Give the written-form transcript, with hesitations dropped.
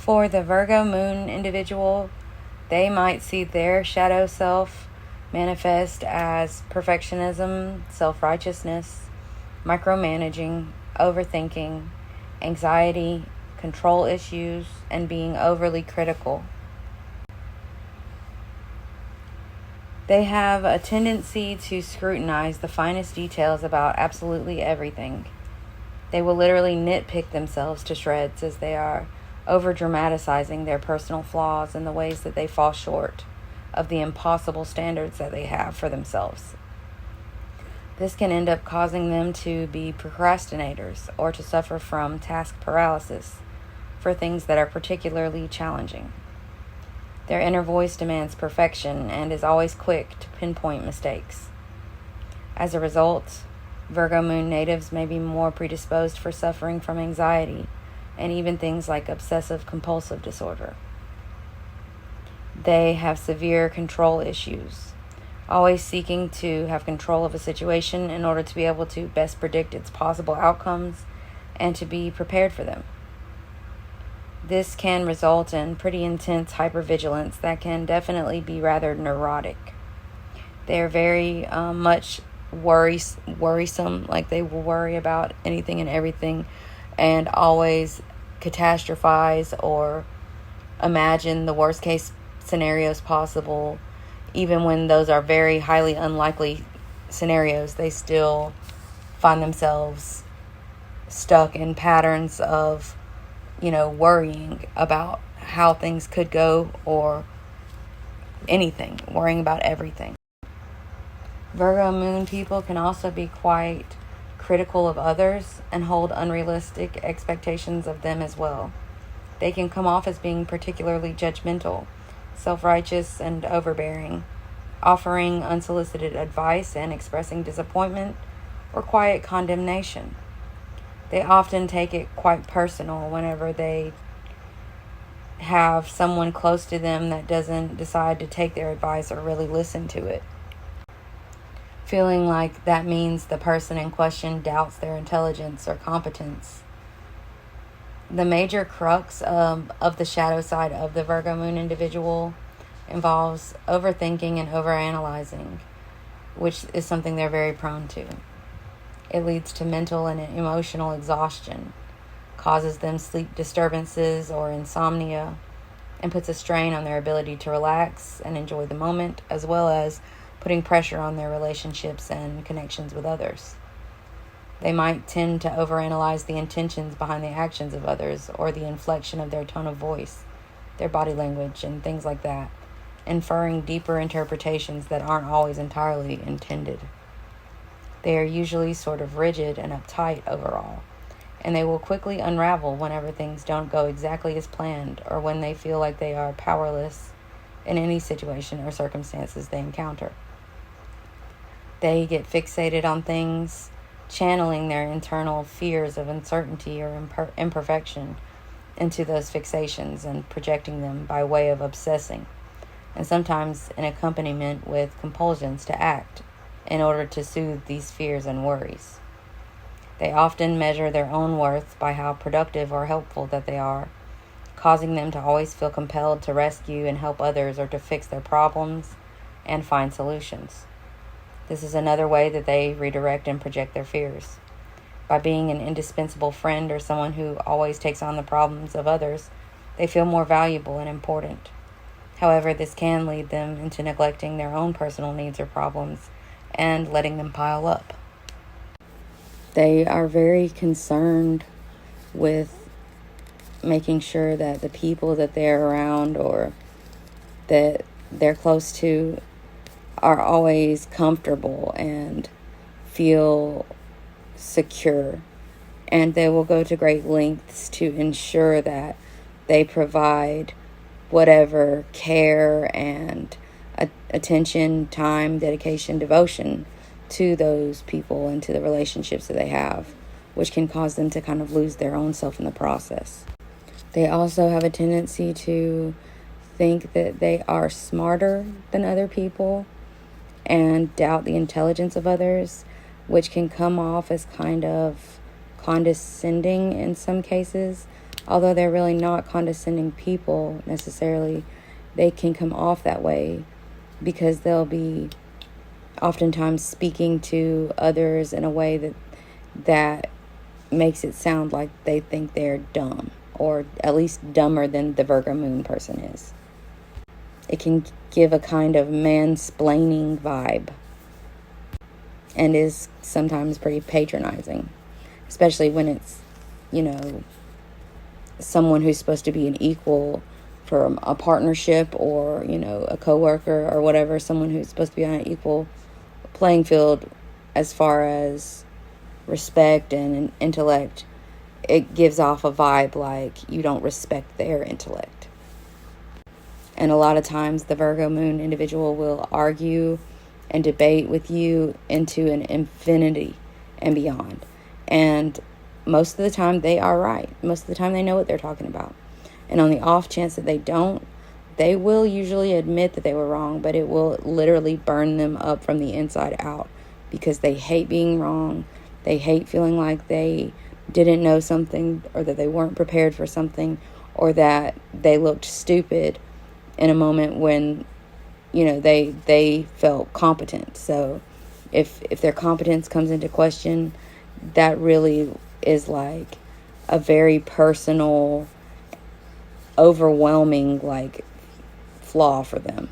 For the Virgo moon individual, they might see their shadow self manifest as perfectionism, self-righteousness, micromanaging, overthinking, anxiety, control issues, and being overly critical. They have a tendency to scrutinize the finest details about absolutely everything. They will literally nitpick themselves to shreds as they are over-dramatizing their personal flaws and the ways that they fall short of the impossible standards that they have for themselves. This can end up causing them to be procrastinators or to suffer from task paralysis for things that are particularly challenging. Their inner voice demands perfection and is always quick to pinpoint mistakes. As a result, Virgo moon natives may be more predisposed for suffering from anxiety and even things like obsessive compulsive disorder. They have severe control issues, always seeking to have control of a situation in order to be able to best predict its possible outcomes and to be prepared for them. This can result in pretty intense hypervigilance that can definitely be rather neurotic. They are very much worrisome, like they will worry about anything and everything and always catastrophize or imagine the worst case scenarios possible. Even when those are very highly unlikely scenarios, they still find themselves stuck in patterns of worrying about how things could go or anything, worrying about everything. Virgo moon people can also be quite critical of others and hold unrealistic expectations of them as well. They can come off as being particularly judgmental, self-righteous, and overbearing, offering unsolicited advice and expressing disappointment or quiet condemnation. They often take it quite personal whenever they have someone close to them that doesn't decide to take their advice or really listen to it, feeling like that means the person in question doubts their intelligence or competence. The major crux of the shadow side of the Virgo moon individual involves overthinking and overanalyzing, which is something they're very prone to. It leads to mental and emotional exhaustion, causes them sleep disturbances or insomnia, and puts a strain on their ability to relax and enjoy the moment, as well as putting pressure on their relationships and connections with others. They might tend to overanalyze the intentions behind the actions of others or the inflection of their tone of voice, their body language, and things like that, inferring deeper interpretations that aren't always entirely intended. They are usually sort of rigid and uptight overall, and they will quickly unravel whenever things don't go exactly as planned or when they feel like they are powerless in any situation or circumstances they encounter. They get fixated on things, channeling their internal fears of uncertainty or imperfection into those fixations and projecting them by way of obsessing, and sometimes in accompaniment with compulsions to act in order to soothe these fears and worries. They often measure their own worth by how productive or helpful that they are, causing them to always feel compelled to rescue and help others or to fix their problems and find solutions. This is another way that they redirect and project their fears. By being an indispensable friend or someone who always takes on the problems of others, they feel more valuable and important. However, this can lead them into neglecting their own personal needs or problems and letting them pile up. They are very concerned with making sure that the people that they're around or that they're close to are always comfortable and feel secure. And they will go to great lengths to ensure that they provide whatever care and attention, time, dedication, devotion to those people and to the relationships that they have, which can cause them to kind of lose their own self in the process. They also have a tendency to think that they are smarter than other people and doubt the intelligence of others, which can come off as kind of condescending in some cases, although they're really not condescending people necessarily, they can come off that way because they'll be oftentimes speaking to others in a way that makes it sound like they think they're dumb, or at least dumber than the Virgo moon person is. It can give a kind of mansplaining vibe and is sometimes pretty patronizing, especially when it's, someone who's supposed to be an equal for a partnership, or, a coworker or whatever, someone who's supposed to be on an equal playing field as far as respect and intellect. It gives off a vibe like you don't respect their intellect. And a lot of times the Virgo moon individual will argue and debate with you into an infinity and beyond. And most of the time they are right. Most of the time they know what they're talking about. And on the off chance that they don't, they will usually admit that they were wrong, but it will literally burn them up from the inside out because they hate being wrong. They hate feeling like they didn't know something, or that they weren't prepared for something, or that they looked stupid in a moment when, they felt competent. So if their competence comes into question, that really is like a very personal, overwhelming, flaw for them.